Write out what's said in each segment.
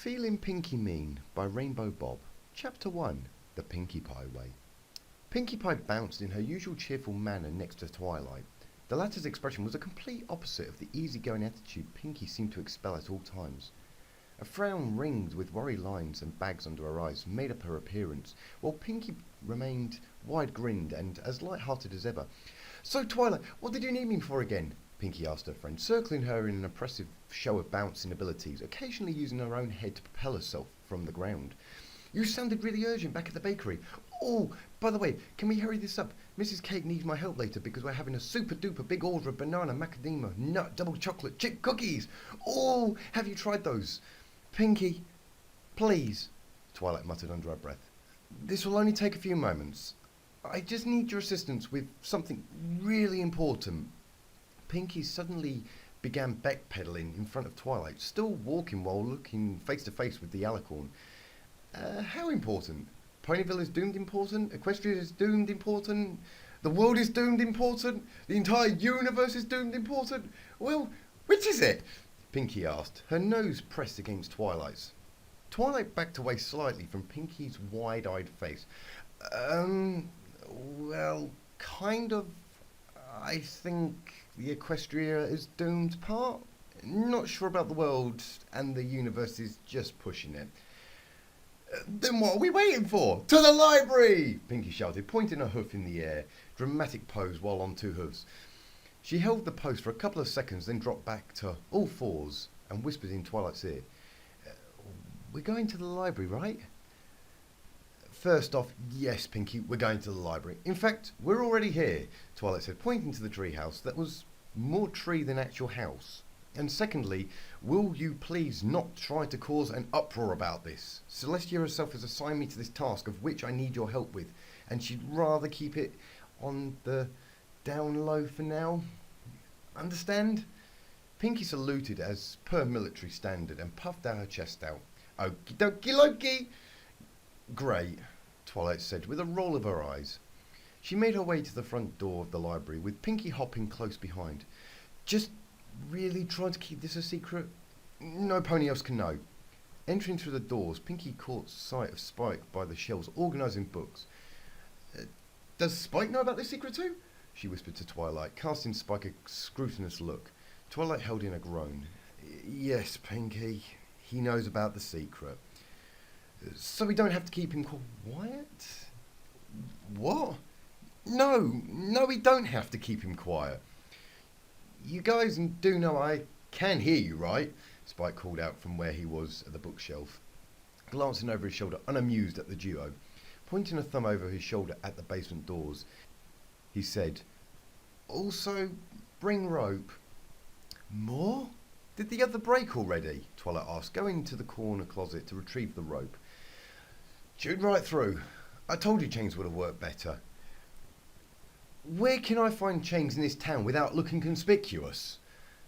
Feeling Pinkie Mean by Rainbowbob. Chapter 1. The Pinkie Pie Way. Pinkie Pie bounced in her usual cheerful manner next to Twilight. The latter's expression was a complete opposite of the easygoing attitude Pinkie seemed to expel at all times. A frown ringed with worry lines and bags under her eyes made up her appearance, while Pinkie remained wide-grinned and as light-hearted as ever. "So, Twilight, what did you need me for again?" Pinkie asked her friend, circling her in an impressive show of bouncing abilities, occasionally using her own head to propel herself from the ground. "You sounded really urgent back at the bakery. Oh, by the way, can we hurry this up? Mrs. Cake needs my help later because we're having a super-duper big order of banana, macadamia, nut, double chocolate chip cookies. Oh, have you tried those?" "Pinkie, please," Twilight muttered under her breath. "This will only take a few moments. I just need your assistance with something really important." Pinkie suddenly began backpedaling in front of Twilight, still walking while looking face to face with the alicorn. How important? Ponyville is doomed important? Equestria is doomed important? The world is doomed important? The entire universe is doomed important? Well, which is it? Pinkie asked, her nose pressed against Twilight's. Twilight backed away slightly from Pinkie's wide-eyed face. Well, kind of. I think the Equestria is doomed part. Not sure about the world, and the universe is just pushing it. Then what are we waiting for? To the library! Pinkie shouted, pointing her hoof in the air. Dramatic pose while on two hooves. She held the pose for a couple of seconds, then dropped back to all fours and whispered in Twilight's ear. "We're going to the library, right?" "First off, yes, Pinkie, we're going to the library. In fact, we're already here," Twilight said, pointing to the tree house that was more tree than actual house. "And secondly, will you please not try to cause an uproar about this? Celestia herself has assigned me to this task of which I need your help with, and she'd rather keep it on the down low for now. Understand?" Pinkie saluted as per military standard and puffed out her chest out. "Okie dokie Loki!" "Great," Twilight said with a roll of her eyes. She made her way to the front door of the library, with Pinkie hopping close behind. "Just really trying to keep this a secret? No pony else can know." Entering through the doors, Pinkie caught sight of Spike by the shelves, organising books. "Does Spike know about this secret too?" she whispered to Twilight, casting Spike a scrutinous look. Twilight held in a groan. "Yes, Pinkie, he knows about the secret. So we don't have to keep him quiet?" "What? No, we don't have to keep him quiet." "You guys do know I can hear you, right?" Spike called out from where he was at the bookshelf, glancing over his shoulder, unamused at the duo. Pointing a thumb over his shoulder at the basement doors, he said, "Also, bring rope." "More? Did the other break already?" Twilight asked, going to the corner closet to retrieve the rope. "Chewed right through. I told you chains would have worked better." "Where can I find chains in this town without looking conspicuous?"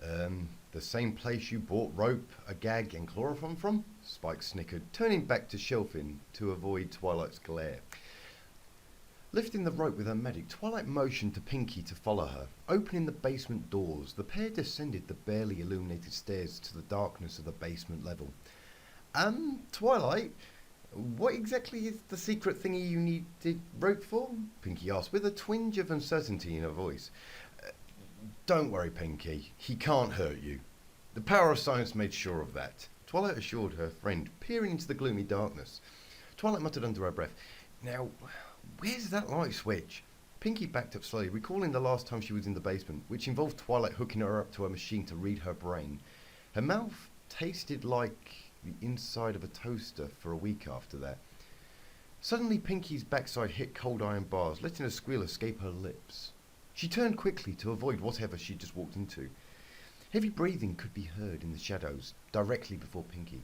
The same place you bought rope, a gag and chloroform from?" Spike snickered, turning back to shelving to avoid Twilight's glare. Lifting the rope with her magic, Twilight motioned to Pinkie to follow her. Opening the basement doors, the pair descended the barely illuminated stairs to the darkness of the basement level. Twilight, what exactly is the secret thingy you needed rope for?" Pinkie asked, with a twinge of uncertainty in her voice. "Don't worry, Pinkie. He can't hurt you. The power of science made sure of that," Twilight assured her friend, peering into the gloomy darkness. Twilight muttered under her breath, "Now, where's that light switch?" Pinkie backed up slowly, recalling the last time she was in the basement, which involved Twilight hooking her up to a machine to read her brain. Her mouth tasted like the inside of a toaster for a week after that. Suddenly, Pinkie's backside hit cold iron bars, letting a squeal escape her lips. She turned quickly to avoid whatever she'd just walked into. Heavy breathing could be heard in the shadows, directly before Pinkie.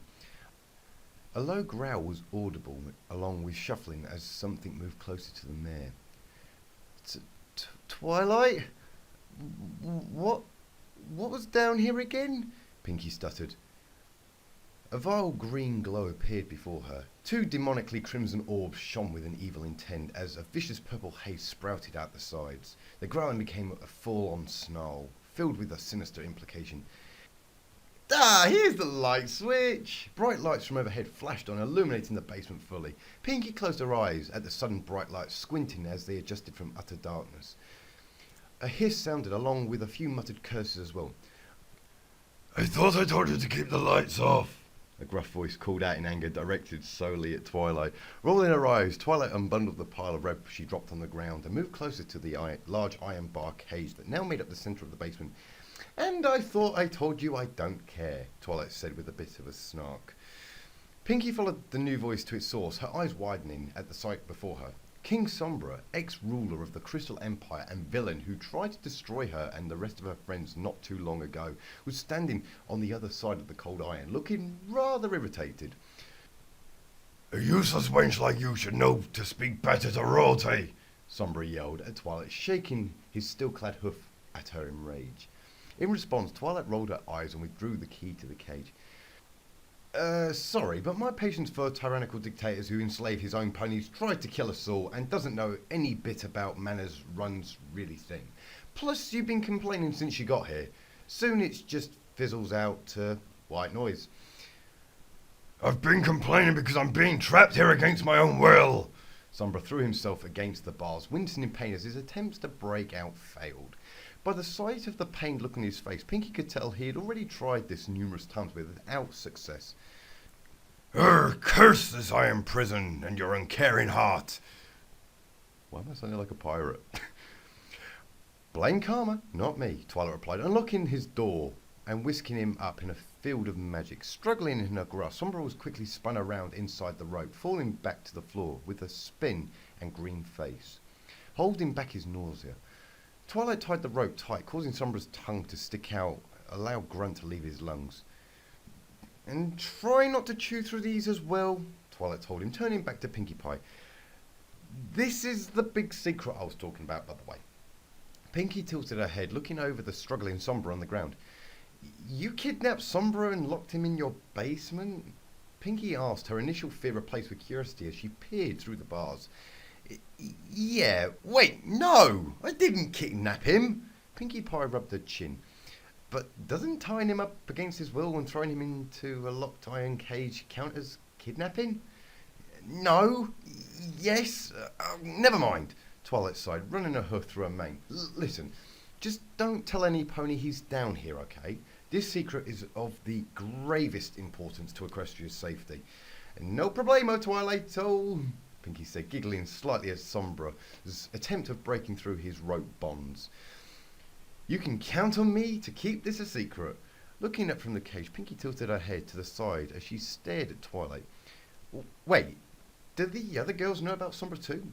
A low growl was audible, along with shuffling as something moved closer to the mare. "Twilight? What was down here again?" Pinkie stuttered. A vile green glow appeared before her. Two demonically crimson orbs shone with an evil intent as a vicious purple haze sprouted out the sides. The growling became a full-on snarl, filled with a sinister implication. Ah, here's the light switch! Bright lights from overhead flashed on, illuminating the basement fully. Pinkie closed her eyes at the sudden bright lights, squinting as they adjusted from utter darkness. A hiss sounded, along with a few muttered curses as well. I thought I told you to keep the lights off. A gruff voice called out in anger, directed solely at Twilight. Rolling her eyes, Twilight unbundled the pile of rope she dropped on the ground and moved closer to the large iron bar cage that now made up the centre of the basement. And I thought I told you I don't care, Twilight said with a bit of a snark. Pinkie followed the new voice to its source, her eyes widening at the sight before her. King Sombra, ex-ruler of the Crystal Empire and villain who tried to destroy her and the rest of her friends not too long ago, was standing on the other side of the cold iron, looking rather irritated. A useless wench like you should know to speak better to royalty, Sombra yelled at Twilight, shaking his steel-clad hoof at her in rage. In response, Twilight rolled her eyes and withdrew the key to the cage. Sorry, but my patience for tyrannical dictators who enslave his own ponies, tried to kill us all, and doesn't know any bit about manners runs really thin. Plus, you've been complaining since you got here. Soon it just fizzles out to white noise. I've been complaining because I'm being trapped here against my own will. Sombra threw himself against the bars, wincing in pain as his attempts to break out failed. By the sight of the pained look on his face, Pinkie could tell he had already tried this numerous times without success. Cursed as I am prison and your uncaring heart. Why am I sounding like a pirate? Blame karma, not me, Twilight replied, unlocking his door and whisking him up in a field of magic. Struggling in her grasp, Sombra was quickly spun around inside the rope, falling back to the floor with a spin and green face, holding back his nausea. Twilight tied the rope tight, causing Sombra's tongue to stick out, a loud grunt to leave his lungs. And try not to chew through these as well, Twilight told him, turning back to Pinkie Pie. This is the big secret I was talking about, by the way. Pinkie tilted her head, looking over the struggling Sombra on the ground. You kidnapped Sombra and locked him in your basement? Pinkie asked, her initial fear replaced with curiosity as she peered through the bars. Yeah, wait, no, I didn't kidnap him. Pinkie Pie rubbed her chin. But doesn't tying him up against his will and throwing him into a locked iron cage count as kidnapping? No, yes, never mind, Twilight sighed, running her hoof through her mane. Listen, just don't tell any pony he's down here, okay? This secret is of the gravest importance to Equestria's safety. No problemo, Twilight, Pinkie said, giggling slightly at Sombra's attempt of breaking through his rope bonds. You can count on me to keep this a secret. Looking up from the cage, Pinkie tilted her head to the side as she stared at Twilight. Wait, do the other girls know about Sombra too?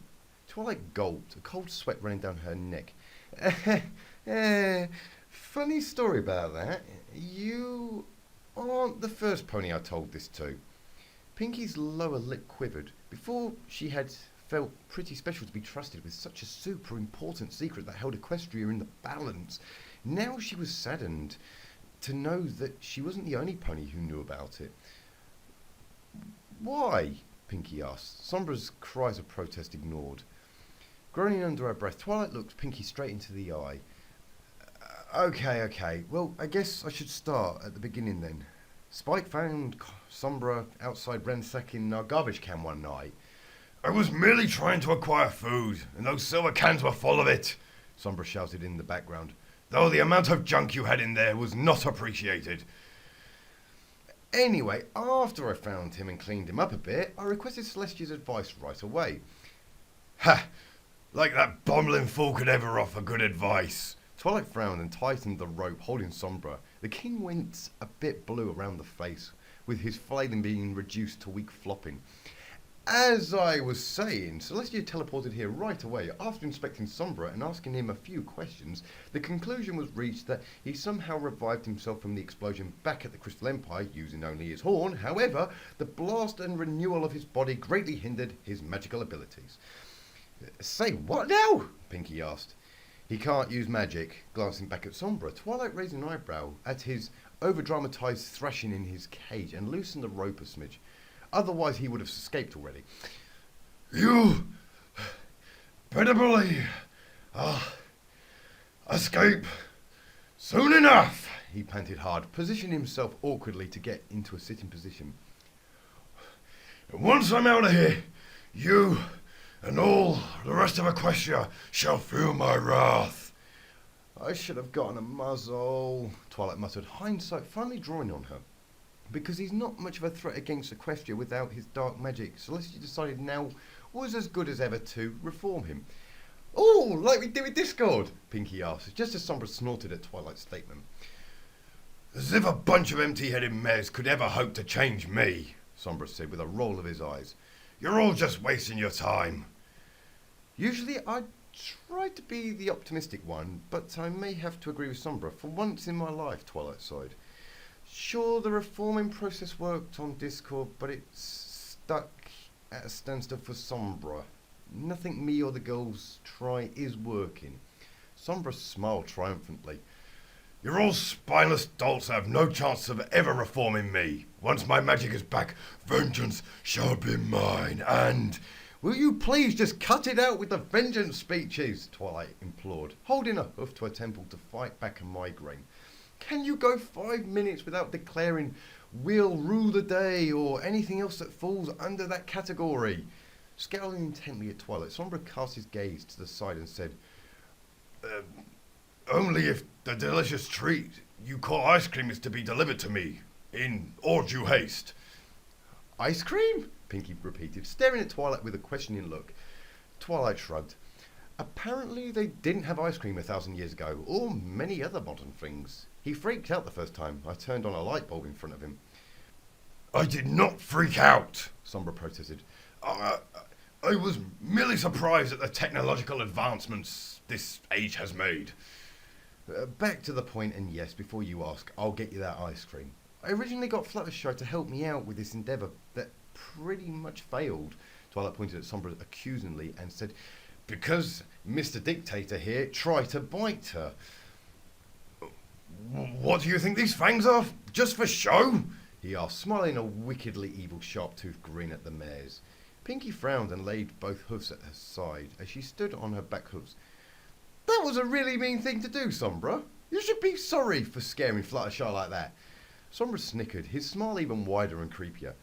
Twilight gulped, a cold sweat running down her neck. Funny story about that. You aren't the first pony I told this to. Pinkie's lower lip quivered. Before, she had felt pretty special to be trusted with such a super important secret that held Equestria in the balance. Now she was saddened to know that she wasn't the only pony who knew about it. Why? Pinkie asked, Sombra's cries of protest ignored. Groaning under her breath, Twilight looked Pinkie straight into the eye. Okay. Well, I guess I should start at the beginning then. Spike found Sombra outside ransacking our garbage can one night. I was merely trying to acquire food, and those silver cans were full of it, Sombra shouted in the background. Though the amount of junk you had in there was not appreciated. Anyway, after I found him and cleaned him up a bit, I requested Celestia's advice right away. Ha! Like that bumbling fool could ever offer good advice. Twilight frowned and tightened the rope holding Sombra. The king went a bit blue around the face, with his flailing being reduced to weak flopping. As I was saying, Celestia teleported here right away. After inspecting Sombra and asking him a few questions, the conclusion was reached that he somehow revived himself from the explosion back at the Crystal Empire using only his horn. However, the blast and renewal of his body greatly hindered his magical abilities. Say what now? Pinkie asked. He can't use magic, glancing back at Sombra. Twilight raised an eyebrow at his over-dramatised thrashing in his cage and loosened the rope a smidge. Otherwise, he would have escaped already. You better believe I'll escape soon enough, he panted hard, positioning himself awkwardly to get into a sitting position. Once I'm out of here, you and all the rest of Equestria shall feel my wrath. I should have gotten a muzzle, Twilight muttered, hindsight finally drawing on her. Because he's not much of a threat against Equestria without his dark magic, Celestia decided now was as good as ever to reform him. Oh, like we did with Discord, Pinkie asked, just as Sombra snorted at Twilight's statement. As if a bunch of empty-headed mares could ever hope to change me, Sombra said with a roll of his eyes. You're all just wasting your time. Usually I try to be the optimistic one, but I may have to agree with Sombra for once in my life, Twilight sighed. Sure, the reforming process worked on Discord, but it's stuck at a standstill for Sombra. Nothing me or the girls try is working. Sombra smiled triumphantly. You're all spineless dolts that have no chance of ever reforming me. Once my magic is back, vengeance shall be mine, and... Will you please just cut it out with the vengeance speeches? Twilight implored, holding a hoof to her temple to fight back a migraine. Can you go 5 minutes without declaring we'll rule the day or anything else that falls under that category? Scowling intently at Twilight, Sombra cast his gaze to the side and said, Only if the delicious treat you call ice cream is to be delivered to me, in all due haste. Ice cream? Pinkie repeated, staring at Twilight with a questioning look. Twilight shrugged. Apparently they didn't have ice cream 1,000 years ago, or many other modern things. He freaked out the first time I turned on a light bulb in front of him. I did not freak out, Sombra protested. I was merely surprised at the technological advancements this age has made. Back to the point, and yes, before you ask, I'll get you that ice cream. I originally got Fluttershy to help me out with this endeavour that pretty much failed. Twilight pointed at Sombra accusingly and said, because Mr. Dictator here tried to bite her. What do you think these fangs are? Just for show? He asked, smiling a wickedly evil sharp-toothed grin at the mares. Pinkie frowned and laid both hoofs at her side as she stood on her back hooves. That was a really mean thing to do, Sombra. You should be sorry for scaring Fluttershy like that. Sombra snickered, his smile even wider and creepier.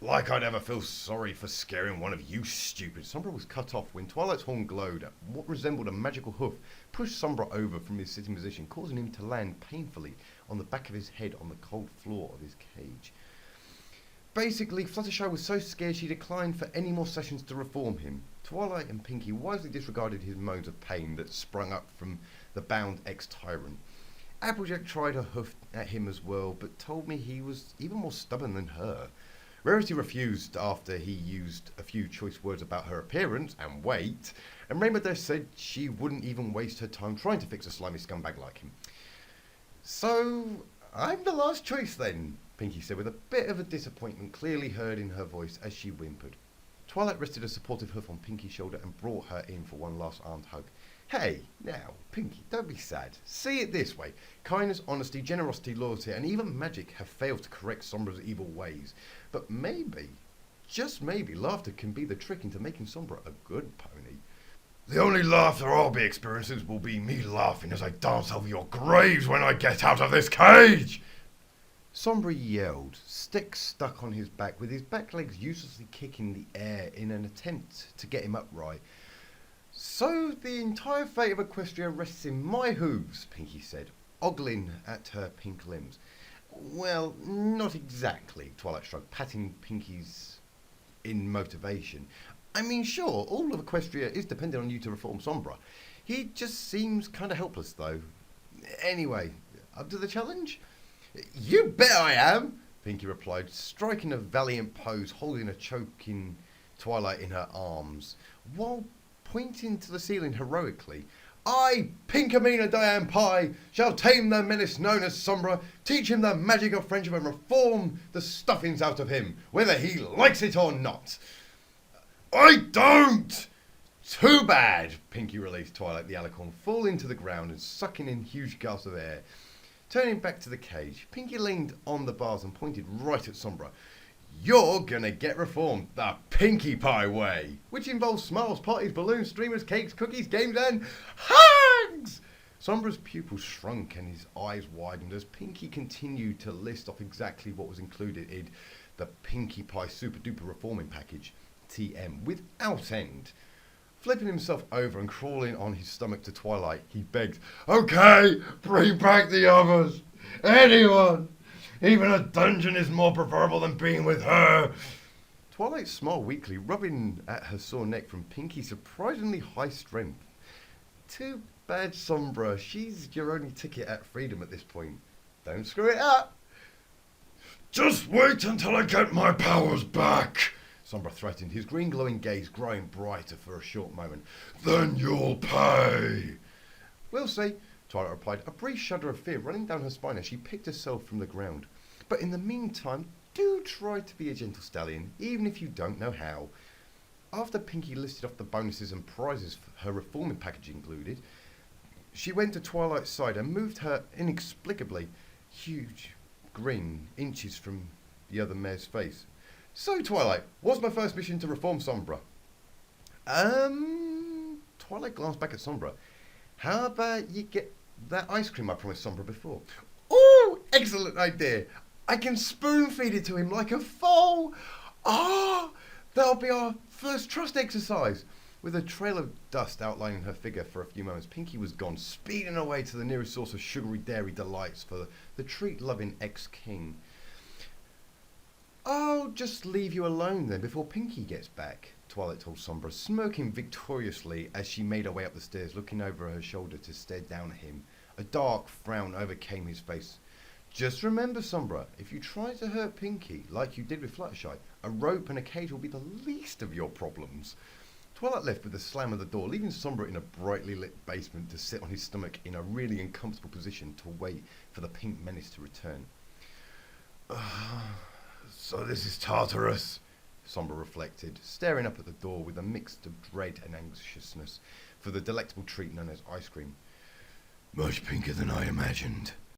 Like I'd ever feel sorry for scaring one of you stupid. Sombra was cut off when Twilight's horn glowed at what resembled a magical hoof pushed Sombra over from his sitting position, causing him to land painfully on the back of his head on the cold floor of his cage. Basically, Fluttershy was so scared she declined for any more sessions to reform him. Twilight and Pinkie wisely disregarded his moans of pain that sprung up from the bound ex-tyrant. Applejack tried her hoof at him as well, but told me he was even more stubborn than her. Rarity refused after he used a few choice words about her appearance and weight, and Rainbow said she wouldn't even waste her time trying to fix a slimy scumbag like him. So, I'm the last choice then, Pinkie said with a bit of a disappointment clearly heard in her voice as she whimpered. Twilight rested a supportive hoof on Pinkie's shoulder and brought her in for one last armed hug. Hey, now, Pinkie, don't be sad. See it this way. Kindness, honesty, generosity, loyalty, and even magic have failed to correct Sombra's evil ways. But maybe, just maybe, laughter can be the trick into making Sombra a good pony. The only laughter I'll be experiencing will be me laughing as I dance over your graves when I get out of this cage! Sombra yelled, stick stuck on his back, with his back legs uselessly kicking the air in an attempt to get him upright. So the entire fate of Equestria rests in my hooves, Pinkie said, ogling at her pink limbs. Well, not exactly, Twilight shrugged, patting Pinkie's in motivation. I mean, sure, all of Equestria is dependent on you to reform Sombra. He just seems kind of helpless, though. Anyway, up to the challenge? You bet I am, Pinkie replied, striking a valiant pose, holding a choking Twilight in her arms, while pointing to the ceiling heroically. I, Pinkie Pie, shall tame the menace known as Sombra, teach him the magic of friendship and reform the stuffings out of him, whether he likes it or not. I don't! Too bad, Pinkie released Twilight the alicorn, falling to the ground and sucking in huge gasps of air. Turning back to the cage, Pinkie leaned on the bars and pointed right at Sombra. You're gonna get reformed the Pinkie Pie way, which involves smiles, parties, balloons, streamers, cakes, cookies, games, and hugs! Sombra's pupils shrunk and his eyes widened as Pinkie continued to list off exactly what was included in the Pinkie Pie Super Duper Reforming Package, TM, without end. Flipping himself over and crawling on his stomach to Twilight, he begged, Okay, bring back the others. Anyone. Even a dungeon is more preferable than being with her. Twilight smiled weakly, rubbing at her sore neck from Pinkie's surprisingly high strength. Too bad, Sombra. She's your only ticket at freedom at this point. Don't screw it up. Just wait until I get my powers back. Sombra threatened, his green glowing gaze growing brighter for a short moment. Then you'll pay. We'll see, Twilight replied, a brief shudder of fear running down her spine as she picked herself from the ground. But in the meantime, do try to be a gentle stallion, even if you don't know how. After Pinkie listed off the bonuses and prizes her reforming package included, she went to Twilight's side and moved her inexplicably huge grin inches from the other mare's face. So, Twilight, what's my first mission to reform Sombra? Twilight glanced back at Sombra. How about you get that ice cream I promised Sombra before? Ooh, excellent idea. I can spoon feed it to him like a foal. That'll be our first trust exercise. With a trail of dust outlining her figure for a few moments, Pinkie was gone, speeding away to the nearest source of sugary dairy delights for the treat-loving ex-king. I'll just leave you alone then before Pinkie gets back, Twilight told Sombra, smirking victoriously as she made her way up the stairs, looking over her shoulder to stare down at him. A dark frown overcame his face. Just remember, Sombra, if you try to hurt Pinkie, like you did with Fluttershy, a rope and a cage will be the least of your problems. Twilight left with a slam of the door, leaving Sombra in a brightly lit basement to sit on his stomach in a really uncomfortable position to wait for the pink menace to return. So this is Tartarus, Sombra reflected, staring up at the door with a mix of dread and anxiousness for the delectable treat known as ice cream. Much pinker than I imagined.